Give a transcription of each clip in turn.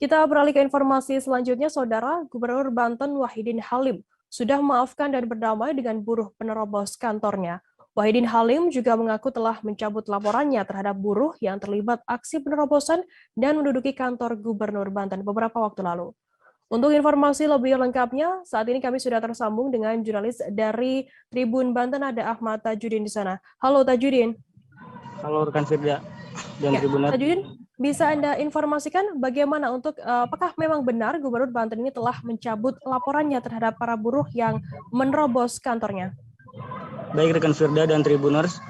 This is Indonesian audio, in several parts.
Kita beralih ke informasi selanjutnya, Saudara. Gubernur Banten Wahidin Halim sudah memaafkan dan berdamai dengan buruh penerobos kantornya. Wahidin Halim juga mengaku telah mencabut laporannya terhadap buruh yang terlibat aksi penerobosan dan menduduki kantor Gubernur Banten beberapa waktu lalu. Untuk informasi lebih lengkapnya, saat ini kami sudah tersambung dengan jurnalis dari Tribun Banten, ada Ahmad Tajudin di sana. Halo Tajudin. Halo rekan Firda dan Tribunat. Tajudin, bisa Anda informasikan bagaimana apakah memang benar Gubernur Banten ini telah mencabut laporannya terhadap para buruh yang menerobos kantornya? Baik rekan Firda dan Tribuners,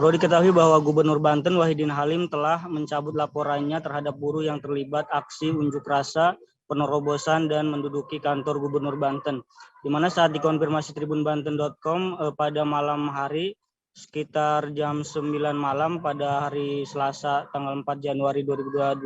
perlu diketahui bahwa Gubernur Banten Wahidin Halim telah mencabut laporannya terhadap buruh yang terlibat aksi unjuk rasa, penerobosan dan menduduki kantor Gubernur Banten. Di mana saat dikonfirmasi tribunbanten.com pada malam hari sekitar jam 9 malam pada hari Selasa tanggal 4 Januari 2022,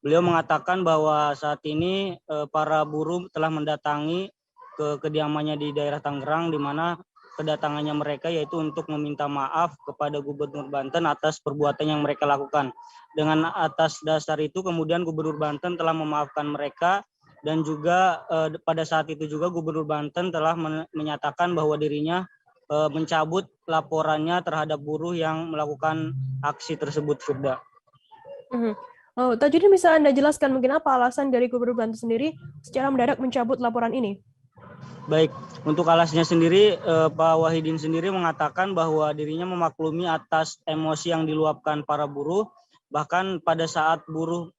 beliau mengatakan bahwa saat ini para buruh telah mendatangi ke kediamannya di daerah Tangerang, di mana kedatangannya mereka yaitu untuk meminta maaf kepada Gubernur Banten atas perbuatan yang mereka lakukan. Dengan atas dasar itu kemudian Gubernur Banten telah memaafkan mereka, dan juga pada saat itu juga Gubernur Banten telah menyatakan bahwa dirinya mencabut laporannya terhadap buruh yang melakukan aksi tersebut, Firda. Tajudin, bisa Anda jelaskan mungkin apa alasan dari Gubernur Banten sendiri secara mendadak mencabut laporan ini? Baik, untuk alasnya sendiri, Pak Wahidin sendiri mengatakan bahwa dirinya memaklumi atas emosi yang diluapkan para buruh, bahkan pada saat buruh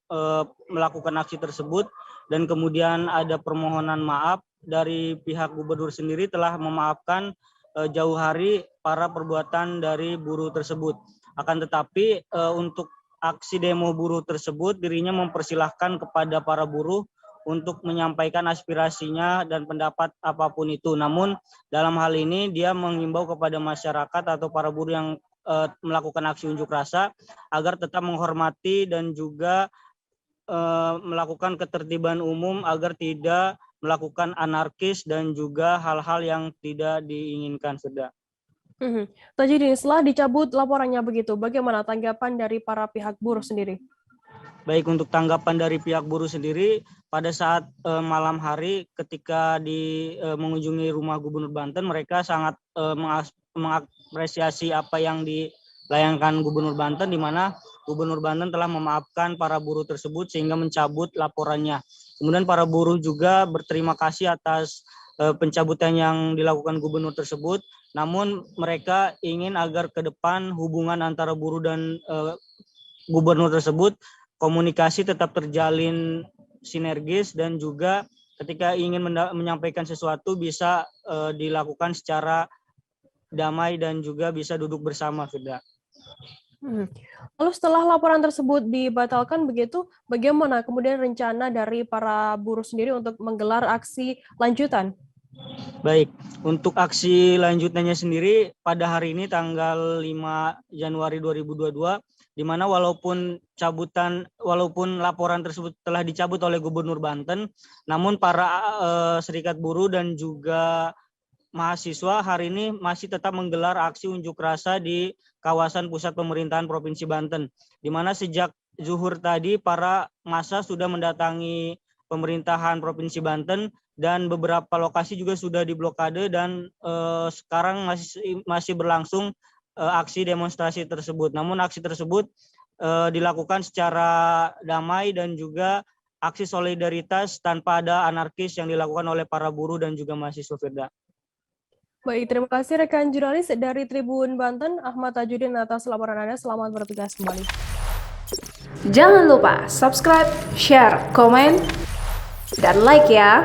melakukan aksi tersebut, dan kemudian ada permohonan maaf dari pihak gubernur sendiri telah memaafkan jauh hari para perbuatan dari buruh tersebut. Akan tetapi untuk aksi demo buruh tersebut, dirinya mempersilahkan kepada para buruh untuk menyampaikan aspirasinya dan pendapat apapun itu. Namun dalam hal ini dia mengimbau kepada masyarakat atau para buruh yang melakukan aksi unjuk rasa agar tetap menghormati dan juga melakukan ketertiban umum agar tidak melakukan anarkis dan juga hal-hal yang tidak diinginkan, Sudah. Tajudin, setelah dicabut laporannya begitu, bagaimana tanggapan dari para pihak buruh sendiri? Baik, untuk tanggapan dari pihak buruh sendiri, pada saat malam hari ketika mengunjungi rumah Gubernur Banten, mereka sangat mengapresiasi apa yang dilayangkan Gubernur Banten, di mana Gubernur Banten telah memaafkan para buruh tersebut sehingga mencabut laporannya. Kemudian para buruh juga berterima kasih atas pencabutan yang dilakukan Gubernur tersebut, namun mereka ingin agar ke depan hubungan antara buruh dan Gubernur tersebut komunikasi tetap terjalin sinergis, dan juga ketika ingin menyampaikan sesuatu bisa dilakukan secara damai dan juga bisa duduk bersama, Firda. Lalu setelah laporan tersebut dibatalkan begitu, bagaimana kemudian rencana dari para buruh sendiri untuk menggelar aksi lanjutan? Baik, untuk aksi lanjutannya sendiri pada hari ini tanggal 5 Januari 2022, di mana walaupun laporan tersebut telah dicabut oleh Gubernur Banten, namun para serikat buruh dan juga mahasiswa hari ini masih tetap menggelar aksi unjuk rasa di kawasan pusat pemerintahan Provinsi Banten, di mana sejak zuhur tadi para massa sudah mendatangi pemerintahan Provinsi Banten dan beberapa lokasi juga sudah diblokade, dan sekarang masih berlangsung aksi demonstrasi tersebut. Namun aksi tersebut dilakukan secara damai dan juga aksi solidaritas tanpa ada anarkis yang dilakukan oleh para buruh dan juga mahasiswa, Firda. Baik, terima kasih rekan jurnalis dari Tribun Banten, Ahmad Tajudin, atas laporan Anda. Selamat bertugas kembali. Jangan lupa subscribe, share, komen, dan like ya.